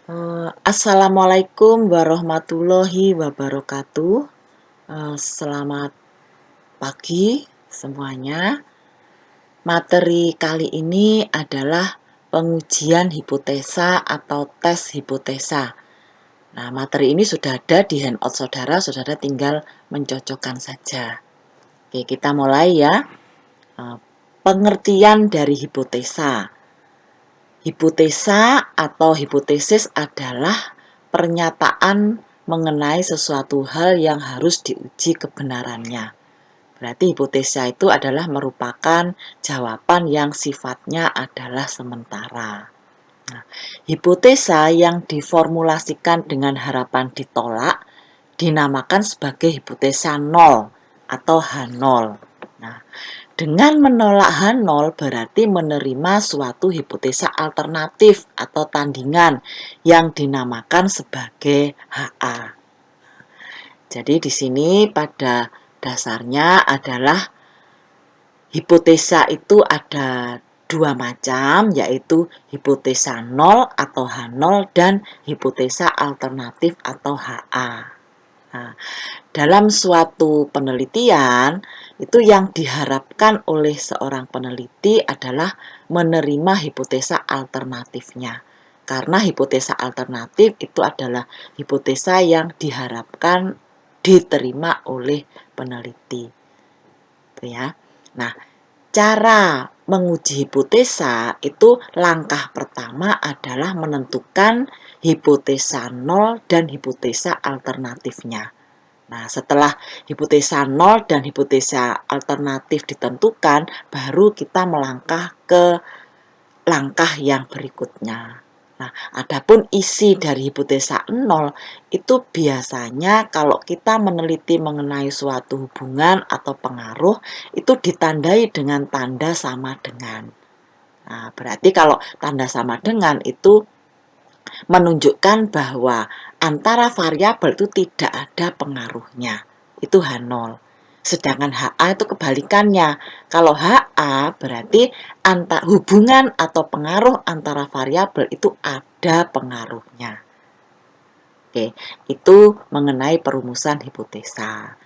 Assalamualaikum warahmatullahi wabarakatuh. Selamat pagi semuanya. Materi kali ini adalah pengujian hipotesa atau tes hipotesa. Nah, materi ini sudah ada di handout saudara, saudara tinggal mencocokkan saja. Oke, kita mulai ya. Pengertian dari hipotesa. Hipotesa atau hipotesis adalah pernyataan mengenai sesuatu hal yang harus diuji kebenarannya. Berarti hipotesa itu adalah merupakan jawaban yang sifatnya adalah sementara. Nah, hipotesa yang diformulasikan dengan harapan ditolak dinamakan sebagai hipotesa nol atau H0. Nah, dengan menolak H0 berarti menerima suatu hipotesa alternatif atau tandingan yang dinamakan sebagai HA. Jadi di sini pada dasarnya adalah hipotesa itu ada dua macam, yaitu hipotesa nol atau H0 dan hipotesa alternatif atau HA. Nah, dalam suatu penelitian, itu yang diharapkan oleh seorang peneliti adalah menerima hipotesa alternatifnya. Karena hipotesa alternatif itu adalah hipotesa yang diharapkan diterima oleh peneliti. Itu ya. Nah, cara menguji hipotesa itu langkah pertama adalah menentukan hipotesa nol dan hipotesa alternatifnya. Nah, setelah hipotesa nol dan hipotesa alternatif ditentukan, baru kita melangkah ke langkah yang berikutnya. Nah, adapun isi dari hipotesa nol itu biasanya kalau kita meneliti mengenai suatu hubungan atau pengaruh itu ditandai dengan tanda sama dengan. Nah, berarti kalau tanda sama dengan itu menunjukkan bahwa antara variabel itu tidak ada pengaruhnya. Itu H0. Sedangkan HA itu kebalikannya. Kalau HA berarti hubungan atau pengaruh antara variabel itu ada pengaruhnya. Oke, itu mengenai perumusan hipotesa.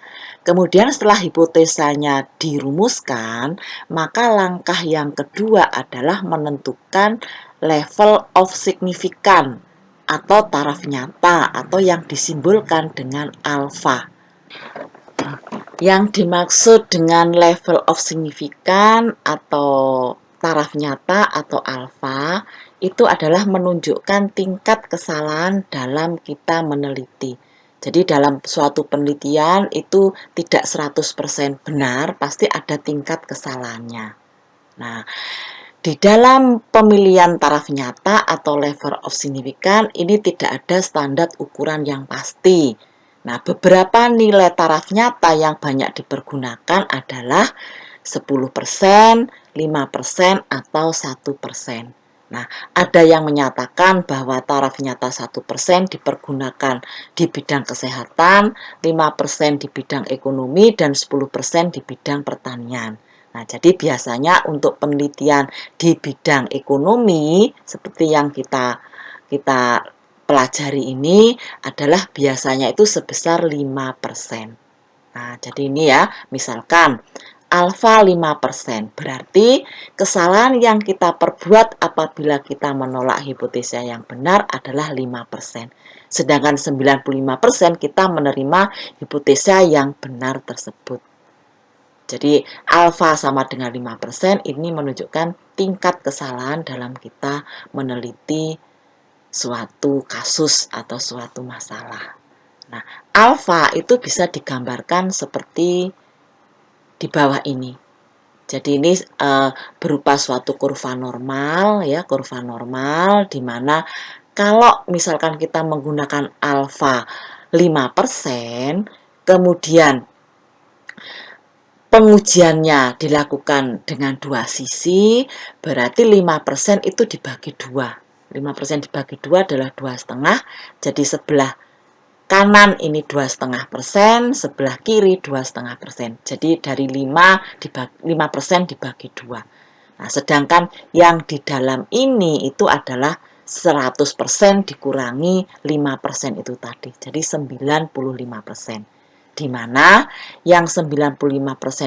Kemudian setelah hipotesanya dirumuskan, maka langkah yang kedua adalah menentukan level of significance atau taraf nyata atau yang disimbolkan dengan alfa. Yang dimaksud dengan level of significance atau taraf nyata atau alfa itu adalah menunjukkan tingkat kesalahan dalam kita meneliti. Jadi dalam suatu penelitian itu tidak 100% benar, pasti ada tingkat kesalahannya. Nah, di dalam pemilihan taraf nyata atau level of significance ini tidak ada standar ukuran yang pasti. Nah, beberapa nilai taraf nyata yang banyak dipergunakan adalah 10%, 5%, atau 1%. Nah, ada yang menyatakan bahwa taraf nyata 1% dipergunakan di bidang kesehatan, 5% di bidang ekonomi, dan 10% di bidang pertanian. Nah, jadi biasanya untuk penelitian di bidang ekonomi, seperti yang kita pelajari ini adalah biasanya itu sebesar 5%. Nah, jadi ini ya, misalkan alfa 5%, berarti kesalahan yang kita perbuat apabila kita menolak hipotesa yang benar adalah 5%. Sedangkan 95% kita menerima hipotesa yang benar tersebut. Jadi alfa sama dengan 5%, ini menunjukkan tingkat kesalahan dalam kita meneliti suatu kasus atau suatu masalah. Nah, alfa itu bisa digambarkan seperti di bawah ini. Jadi ini berupa suatu kurva normal ya, kurva normal di mana kalau misalkan kita menggunakan alfa 5%, kemudian pengujiannya dilakukan dengan dua sisi, berarti 5% itu dibagi dua. 5% dibagi dua adalah 2,5, jadi sebelah kanan ini 2,5%, sebelah kiri 2,5%. Jadi dari 5% dibagi 2. Nah, sedangkan yang di dalam ini itu adalah 100% dikurangi 5% itu tadi. Jadi 95%. Di mana yang 95%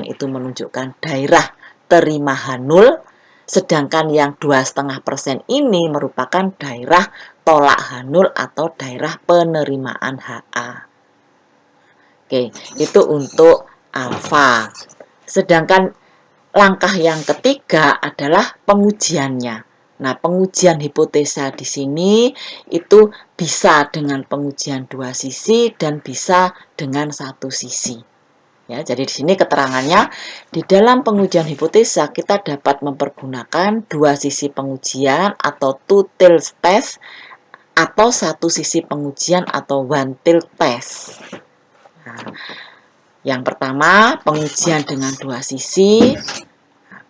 itu menunjukkan daerah terima H0, sedangkan yang 2,5% ini merupakan daerah tolak H0 atau daerah penerimaan HA. Oke, itu untuk alfa. Sedangkan langkah yang ketiga adalah pengujiannya. Nah, pengujian hipotesa di sini itu bisa dengan pengujian dua sisi dan bisa dengan satu sisi. Ya, jadi di sini keterangannya di dalam pengujian hipotesa kita dapat mempergunakan dua sisi pengujian atau two-tailed test atau satu sisi pengujian atau one-tailed test. Nah, yang pertama, pengujian dengan dua sisi.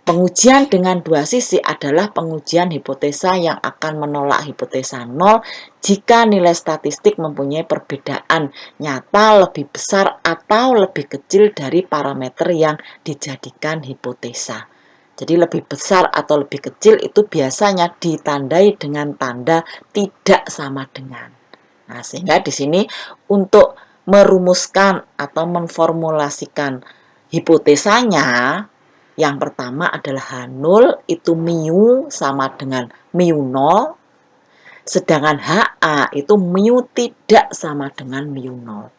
Pengujian dengan dua sisi adalah pengujian hipotesa yang akan menolak hipotesa 0 jika nilai statistik mempunyai perbedaan nyata lebih besar atau lebih kecil dari parameter yang dijadikan hipotesa. Jadi lebih besar atau lebih kecil itu biasanya ditandai dengan tanda tidak sama dengan. Nah, sehingga di sini untuk merumuskan atau memformulasikan hipotesanya, yang pertama adalah H0 itu mu sama dengan mu 0, sedangkan HA itu mu tidak sama dengan mu 0.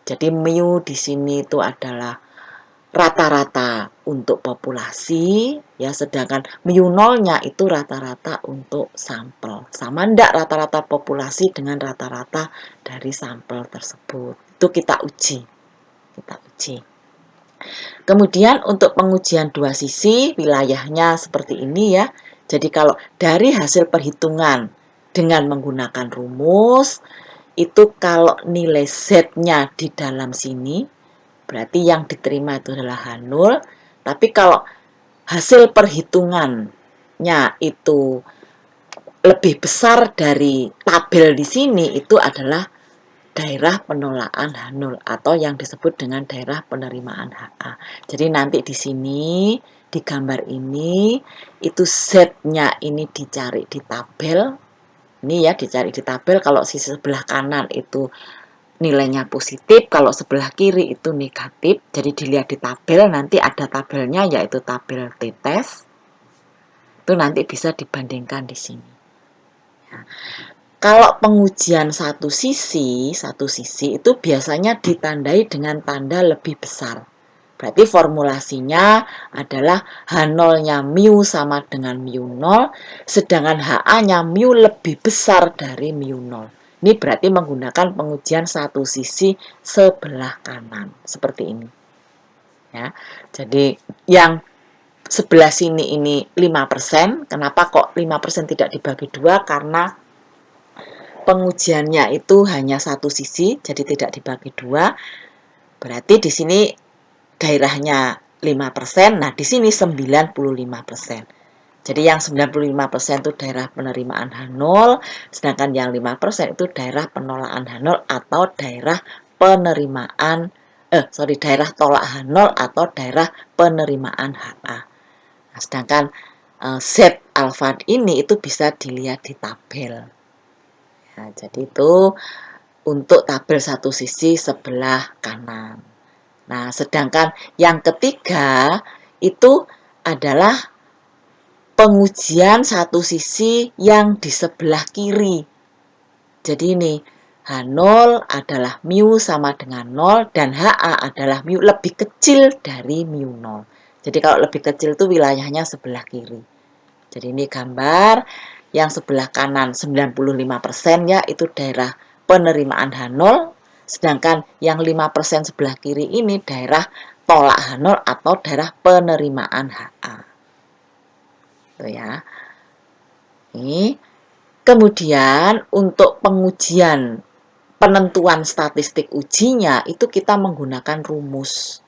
Jadi mu di sini itu adalah rata-rata untuk populasi, ya, sedangkan mu 0-nya itu rata-rata untuk sampel. Sama enggak rata-rata populasi dengan rata-rata dari sampel tersebut? Itu kita uji. Kemudian untuk pengujian dua sisi, wilayahnya seperti ini ya. Jadi kalau dari hasil perhitungan dengan menggunakan rumus, itu kalau nilai Z-nya di dalam sini, berarti yang diterima itu adalah H0. Tapi kalau hasil perhitungannya itu lebih besar dari tabel di sini, itu adalah daerah penolakan H0 atau yang disebut dengan daerah penerimaan HA. Jadi nanti di sini, di gambar ini, itu Z-nya ini dicari di tabel. Ini ya, dicari di tabel. Kalau sisi sebelah kanan itu nilainya positif, kalau sebelah kiri itu negatif. Jadi dilihat di tabel, nanti ada tabelnya yaitu tabel t-test. Itu nanti bisa dibandingkan di sini. Ya. Kalau pengujian satu sisi itu biasanya ditandai dengan tanda lebih besar. Berarti formulasinya adalah H0-nya mu sama dengan mu 0, sedangkan HA-nya mu lebih besar dari mu 0. Ini berarti menggunakan pengujian satu sisi sebelah kanan. Seperti ini. Ya, jadi yang sebelah sini ini 5%. Kenapa kok 5% tidak dibagi dua? Karena pengujiannya itu hanya satu sisi, jadi tidak dibagi dua. Berarti di sini daerahnya 5%, nah di sini 95%. Jadi yang 95% itu daerah penerimaan H0, sedangkan yang 5% itu daerah penolakan H0 atau daerah penerimaan daerah tolak H0 atau daerah penerimaan HA. Nah, sedangkan Z alfa ini itu bisa dilihat di tabel. Nah, jadi itu untuk tabel satu sisi sebelah kanan. Nah, sedangkan yang ketiga itu adalah pengujian satu sisi yang di sebelah kiri. Jadi ini H0 adalah mu sama dengan 0 dan HA adalah mu lebih kecil dari mu 0. Jadi kalau lebih kecil itu wilayahnya sebelah kiri. Jadi ini gambar yang sebelah kanan 95% ya itu daerah penerimaan H0, sedangkan yang 5% sebelah kiri ini daerah tolak H0 atau daerah penerimaan HA. Tuh ya. Ini kemudian untuk pengujian penentuan statistik ujinya itu kita menggunakan rumus.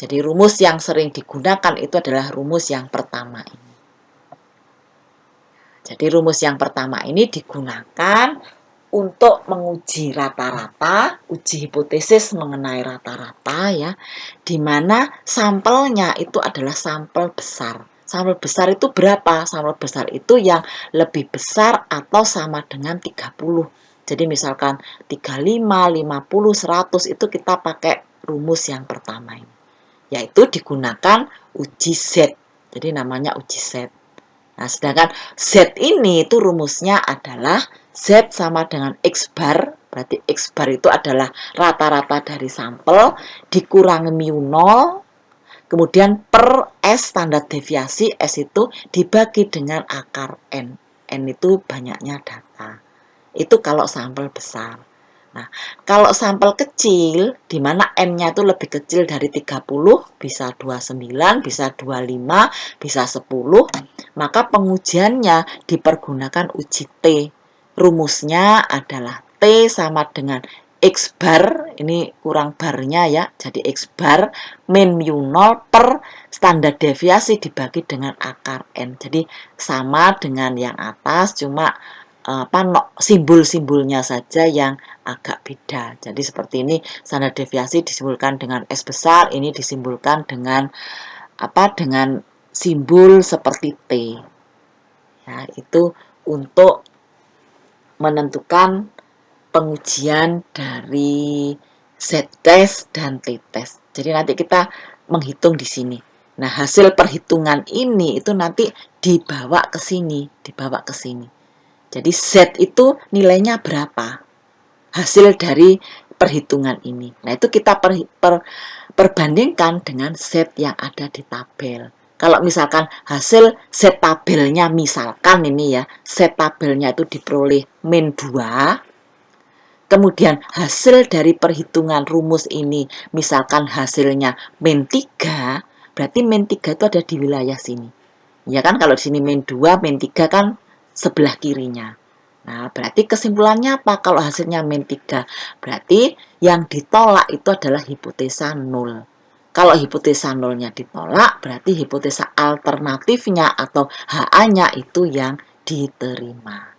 Jadi rumus yang sering digunakan itu adalah rumus yang pertama ini. Jadi rumus yang pertama ini digunakan untuk menguji rata-rata, uji hipotesis mengenai rata-rata ya, di mana sampelnya itu adalah sampel besar. Sampel besar itu berapa? Sampel besar itu yang lebih besar atau sama dengan 30. Jadi misalkan 35, 50, 100 itu kita pakai rumus yang pertama ini. Yaitu digunakan uji Z. Jadi namanya uji Z. Nah, sedangkan Z ini itu rumusnya adalah Z sama dengan X bar. Berarti X bar itu adalah rata-rata dari sampel dikurangi mu 0. Kemudian per S standar deviasi, S itu dibagi dengan akar N. N itu banyaknya data. Itu kalau sampel besar. Nah, kalau sampel kecil, di mana N-nya itu lebih kecil dari 30, bisa 29, bisa 25, bisa 10, maka pengujiannya dipergunakan uji T. Rumusnya adalah T sama dengan X bar, ini kurang barnya ya, jadi X bar min mu 0 per standar deviasi dibagi dengan akar N. Jadi sama dengan yang atas, cuma simbol-simbolnya saja yang agak beda. Jadi seperti ini, standar deviasi disimbolkan dengan S besar, ini disimbolkan dengan dengan simbol seperti T. Ya, itu untuk menentukan pengujian dari Z-test dan T-test. Jadi nanti kita menghitung di sini. Nah, hasil perhitungan ini itu nanti dibawa ke sini, Jadi Z itu nilainya berapa? Hasil dari perhitungan ini. Nah, itu kita perbandingkan dengan Z yang ada di tabel. Kalau misalkan hasil Z tabelnya, misalkan ini ya, Z tabelnya itu diperoleh min 2, kemudian hasil dari perhitungan rumus ini, misalkan hasilnya min 3, berarti min 3 itu ada di wilayah sini. Ya kan, kalau di sini min 2, min 3 kan sebelah kirinya. Nah, berarti kesimpulannya apa kalau hasilnya min 3? Berarti yang ditolak itu adalah hipotesa 0. Kalau hipotesa 0-nya ditolak, berarti hipotesa alternatifnya atau HA-nya itu yang diterima.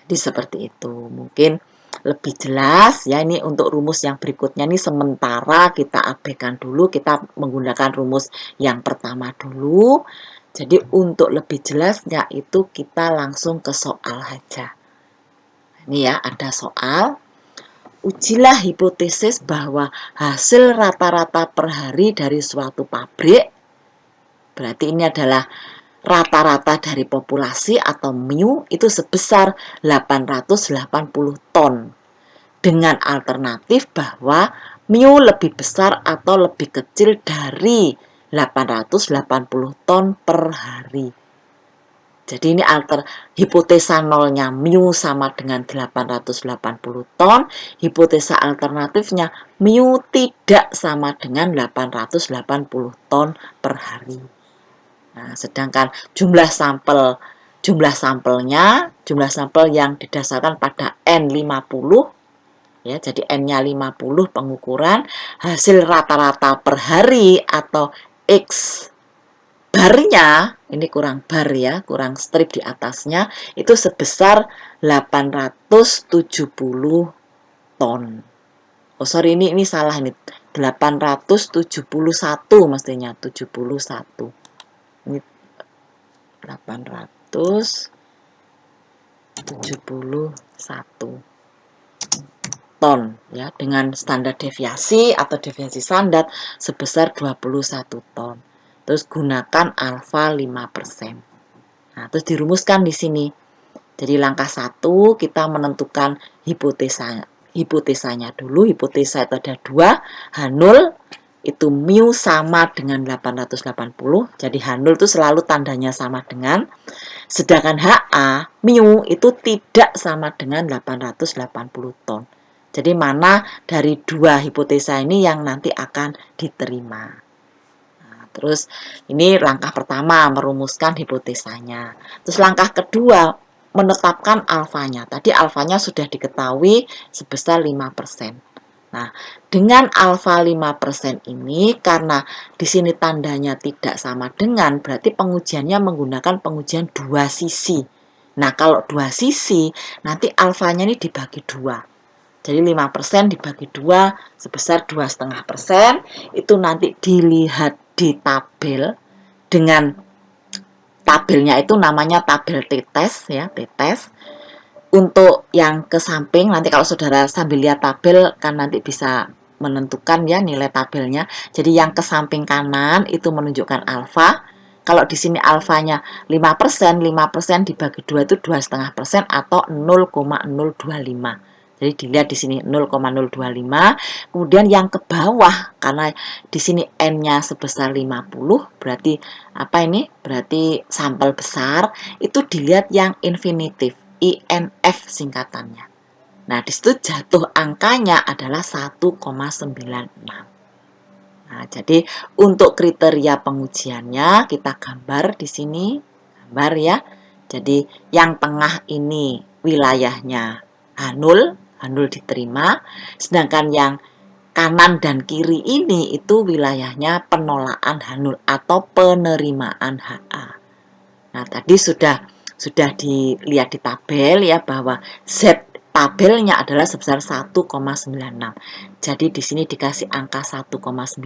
Jadi seperti itu. Mungkin lebih jelas ya, ini untuk rumus yang berikutnya ini sementara kita abaikan dulu, kita menggunakan rumus yang pertama dulu. Jadi untuk lebih jelasnya itu kita langsung ke soal aja. Ini ya, ada soal. Ujilah hipotesis bahwa hasil rata-rata per hari dari suatu pabrik, berarti ini adalah rata-rata dari populasi atau mu, itu sebesar 880 ton. Dengan alternatif bahwa mu lebih besar atau lebih kecil dari 880 ton per hari. Jadi ini hipotesa nolnya mu sama dengan 880 ton, hipotesa alternatifnya mu tidak sama dengan 880 ton per hari. Nah, sedangkan jumlah sampel yang didasarkan pada N50 ya, jadi N-nya 50 pengukuran, hasil rata-rata per hari atau X barnya, ini kurang bar ya, kurang strip di atasnya, itu sebesar 870 ton. Oh sorry, ini salah nih, 871 mestinya, 71. Ini 871 ton ya, dengan standar deviasi atau deviasi standar sebesar 21 ton. Terus gunakan alfa 5%. Nah, terus dirumuskan di sini. Jadi langkah 1 kita menentukan hipotesanya dulu. Hipotesa itu ada 2, H0 itu mu sama dengan 880. Jadi H0 itu selalu tandanya sama dengan. Sedangkan HA, mu itu tidak sama dengan 880 ton. Jadi mana dari dua hipotesa ini yang nanti akan diterima. Nah, terus ini langkah pertama merumuskan hipotesanya. Terus langkah kedua menetapkan alfanya. Tadi alfanya sudah diketahui sebesar 5%. Nah, dengan alfa 5% ini, karena di sini tandanya tidak sama dengan, berarti pengujiannya menggunakan pengujian dua sisi. Nah, kalau dua sisi, nanti alfanya ini dibagi 2. Jadi 5% dibagi 2 sebesar 2,5%. Itu nanti dilihat di tabel. dengan tabelnya itu namanya tabel t-test ya, t-test. Untuk yang ke samping, nanti kalau saudara sambil lihat tabel kan nanti bisa menentukan ya nilai tabelnya. Jadi yang ke samping kanan itu menunjukkan alfa. Kalau di sini alfanya 5%, 5% dibagi 2 itu 2,5% atau 0,025. Jadi dilihat di sini 0,025. Kemudian yang ke bawah, karena di sini n-nya sebesar 50, berarti apa ini? Berarti sampel besar, itu dilihat yang infinitif. INF singkatannya. Nah, disitu jatuh angkanya adalah 1,96. Nah, jadi untuk kriteria pengujiannya kita gambar di sini, gambar ya. Jadi yang tengah ini wilayahnya H0, H0 diterima, sedangkan yang kanan dan kiri ini itu wilayahnya penolakan H0 atau penerimaan HA. Nah, tadi sudah dilihat di tabel ya bahwa Z tabelnya adalah sebesar 1,96. Jadi di sini dikasih angka 1,96,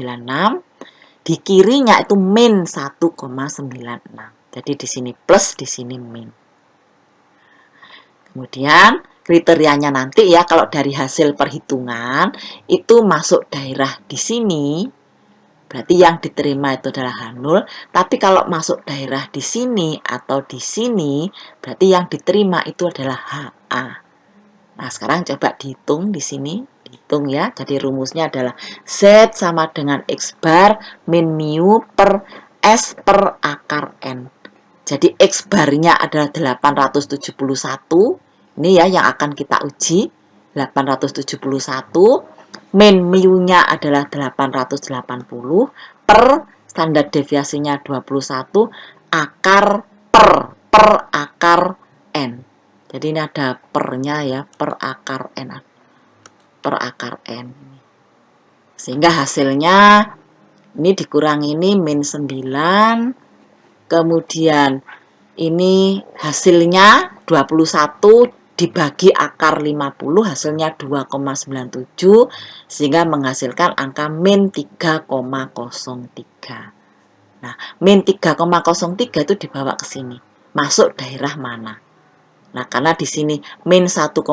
di kirinya itu min 1,96. Jadi di sini plus, di sini min. Kemudian kriterianya nanti ya kalau dari hasil perhitungan itu masuk daerah di sini. Berarti yang diterima itu adalah H0, tapi kalau masuk daerah di sini atau di sini, berarti yang diterima itu adalah HA. Nah, sekarang coba dihitung di sini, dihitung ya. Jadi rumusnya adalah Z sama dengan X bar min mu per S per akar N. Jadi X barnya adalah 871, ini ya yang akan kita uji, 871. Min mu-nya adalah 880 per standar deviasinya 21 akar per akar N. Jadi ini ada pernya ya, per akar N. Per akar N. Sehingga hasilnya ini dikurangi ini min 9. Kemudian ini hasilnya 21 dibagi akar 50 hasilnya 2,97 sehingga menghasilkan angka min 3,03. Nah, min 3,03 itu dibawa ke sini. Masuk daerah mana? Nah, karena di sini min 1,96,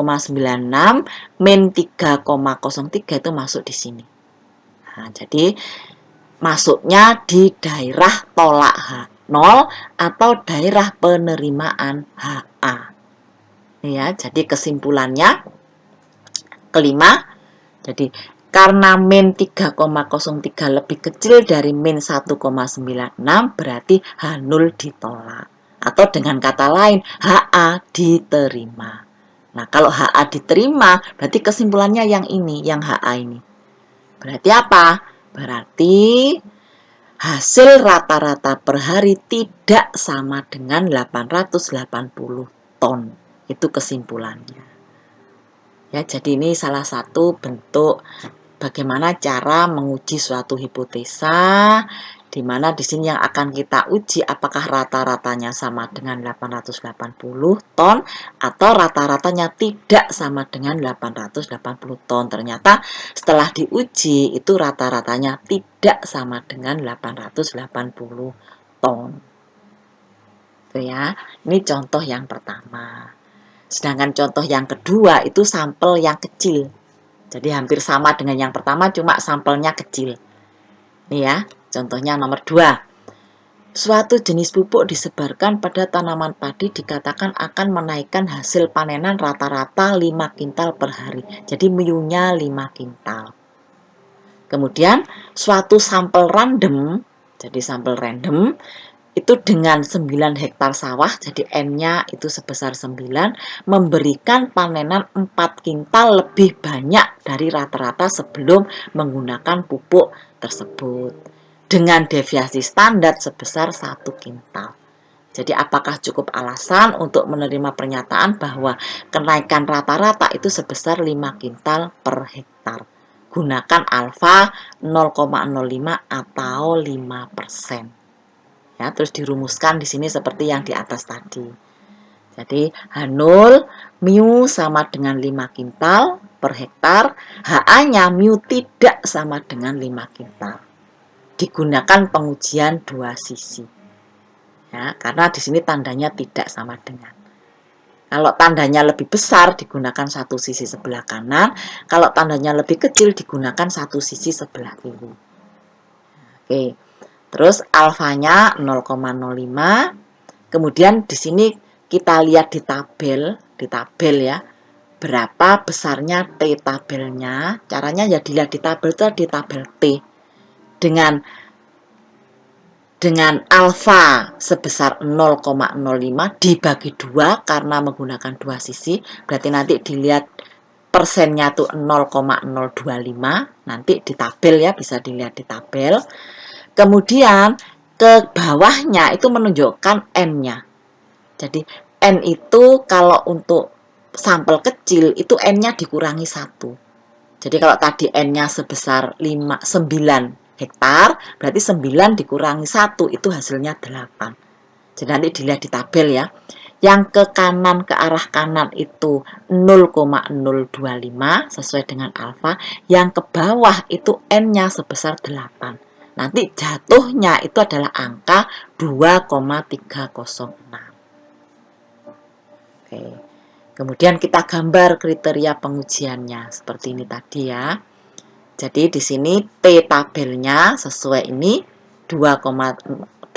min 3,03 itu masuk di sini. Nah, jadi masuknya di daerah tolak H0 atau daerah penerimaan HA. Ya, jadi kesimpulannya kelima, jadi karena min 3,03 lebih kecil dari min 1,96 berarti H0 ditolak. Atau dengan kata lain, HA diterima. Nah, kalau HA diterima, berarti kesimpulannya yang ini, yang HA ini. Berarti apa? Berarti hasil rata-rata per hari tidak sama dengan 880 ton. Itu kesimpulannya. Ya, jadi ini salah satu bentuk bagaimana cara menguji suatu hipotesa, di mana di sini yang akan kita uji apakah rata-ratanya sama dengan 880 ton atau rata-ratanya tidak sama dengan 880 ton. Ternyata setelah diuji itu rata-ratanya tidak sama dengan 880 ton. Itu ya. Ini contoh yang pertama. Sedangkan contoh yang kedua itu sampel yang kecil. Jadi hampir sama dengan yang pertama, cuma sampelnya kecil. Ini ya, contohnya nomor 2. Suatu jenis pupuk disebarkan pada tanaman padi dikatakan akan menaikkan hasil panenan rata-rata 5 kintal per hari. Jadi mu-nya 5 kintal. Kemudian suatu sampel random, jadi sampel random, itu dengan 9 hektar sawah, jadi N-nya itu sebesar 9, memberikan panenan 4 kintal lebih banyak dari rata-rata sebelum menggunakan pupuk tersebut. Dengan deviasi standar sebesar 1 kintal. Jadi apakah cukup alasan untuk menerima pernyataan bahwa kenaikan rata-rata itu sebesar 5 kintal per hektar? Gunakan alfa 0,05 atau 5%. Ya, terus dirumuskan di sini seperti yang di atas tadi. Jadi H0 mu sama dengan 5 kintal per hektar, HA-nya mu tidak sama dengan 5 kintal. Digunakan pengujian dua sisi. Ya, karena di sini tandanya tidak sama dengan. Kalau tandanya lebih besar digunakan satu sisi sebelah kanan, kalau tandanya lebih kecil digunakan satu sisi sebelah kiri. Oke. Terus alfanya 0,05. Kemudian di sini kita lihat di tabel ya. Berapa besarnya T tabelnya? Caranya ya dilihat di tabel itu di tabel T. Dengan alfa sebesar 0,05 dibagi 2 karena menggunakan dua sisi, berarti nanti dilihat persennya tuh 0,025, nanti di tabel ya, bisa dilihat di tabel. Kemudian ke bawahnya itu menunjukkan N-nya. Jadi N itu kalau untuk sampel kecil itu N-nya dikurangi 1. Jadi kalau tadi N-nya sebesar 9 hektar, berarti 9 dikurangi 1 itu hasilnya 8. Jadi nanti dilihat di tabel ya. Yang ke kanan, ke arah kanan itu 0,025 sesuai dengan alfa. Yang ke bawah itu N-nya sebesar 8. Nanti jatuhnya itu adalah angka 2,306. Oke. Kemudian kita gambar kriteria pengujiannya seperti ini tadi ya. Jadi di sini T tabelnya sesuai ini 2,306.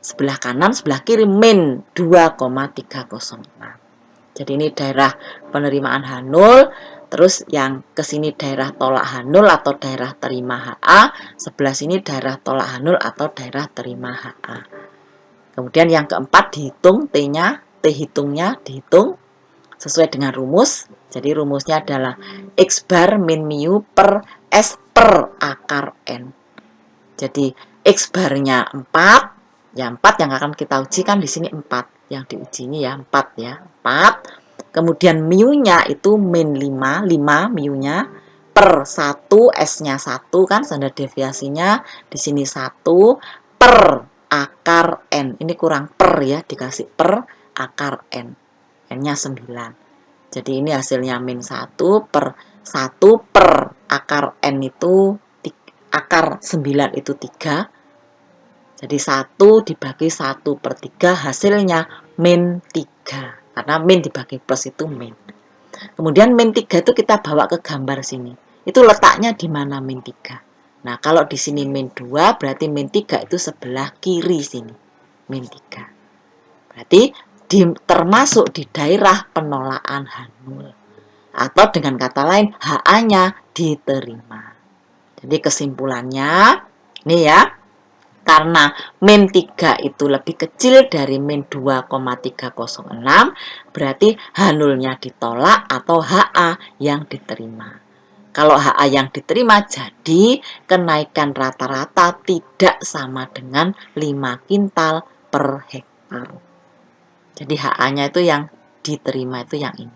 Sebelah kanan, sebelah kiri min 2,306. Jadi ini daerah penerimaan H0, terus yang ke sini daerah tolak H0 atau daerah terima HA, sebelah sini daerah tolak H0 atau daerah terima HA. Kemudian yang keempat dihitung T-nya, T hitungnya dihitung sesuai dengan rumus. Jadi rumusnya adalah X bar min mu per S per akar N. Jadi X barnya 4, ya 4 yang akan kita uji kan di sini 4. Yang diuji ini ya 4 ya, 4. Kemudian mu-nya itu min 5 mu-nya per 1, S-nya 1 kan standar deviasinya di sini 1 per akar N. Ini kurang per ya, dikasih per akar N. N-nya 9. Jadi ini hasilnya min 1 per 1 per akar N itu, akar 9 itu 3. Jadi 1 dibagi 1 per 3 hasilnya min 3. Karena min dibagi plus itu min. Kemudian min 3 itu kita bawa ke gambar sini. Itu letaknya di mana min 3. Nah, kalau di sini min 2, berarti min 3 itu sebelah kiri sini. Min 3. Berarti termasuk di daerah penolakan H0. Atau dengan kata lain, HA-nya diterima. Jadi kesimpulannya, ini ya, karena min 3 itu lebih kecil dari min 2,306, berarti H0-nya ditolak atau HA yang diterima. Kalau HA yang diterima, jadi kenaikan rata-rata tidak sama dengan 5 kintal per hektar. Jadi HA-nya itu yang diterima itu yang ini.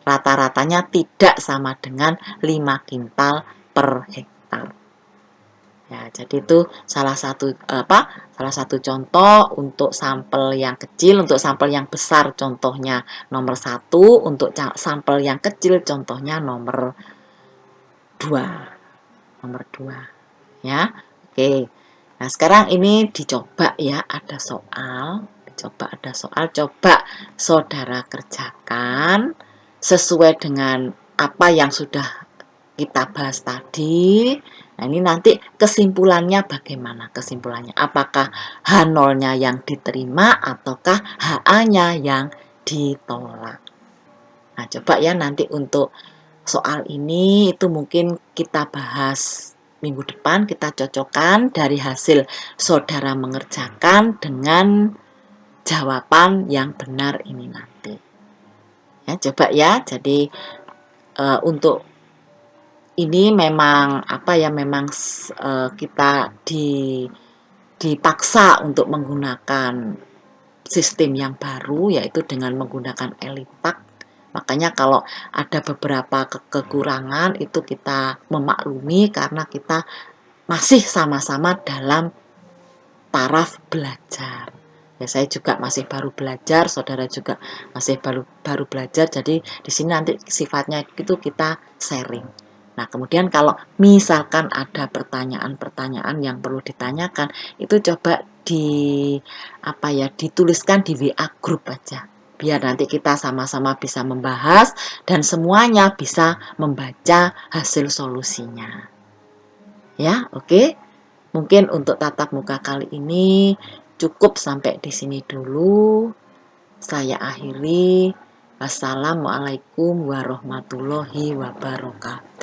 Rata-ratanya tidak sama dengan 5 kintal per hektar. Ya, jadi itu salah satu contoh untuk sampel yang kecil. Untuk sampel yang besar contohnya nomor 1, untuk sampel yang kecil contohnya nomor 2 ya. Oke. Nah, sekarang ini dicoba ya, ada soal, coba saudara kerjakan sesuai dengan apa yang sudah kita bahas tadi. Nah, ini nanti kesimpulannya bagaimana? Kesimpulannya apakah H0-nya yang diterima ataukah HA-nya yang ditolak? Nah, coba ya nanti untuk soal ini itu mungkin kita bahas minggu depan, kita cocokkan dari hasil saudara mengerjakan dengan jawaban yang benar ini nanti. Ya, coba ya. Jadi untuk ini memang kita dipaksa untuk menggunakan sistem yang baru, yaitu dengan menggunakan ELITAK. Makanya kalau ada beberapa kekurangan itu kita memaklumi karena kita masih sama-sama dalam taraf belajar. Ya, saya juga masih baru belajar, saudara juga masih baru belajar. Jadi di sini nanti sifatnya itu kita sharing. Nah, kemudian kalau misalkan ada pertanyaan-pertanyaan yang perlu ditanyakan, itu coba dituliskan di WA grup aja. Biar nanti kita sama-sama bisa membahas dan semuanya bisa membaca hasil solusinya. Ya, oke. Mungkin untuk tatap muka kali ini cukup sampai di sini dulu. Saya akhiri. Wassalamualaikum warahmatullahi wabarakatuh.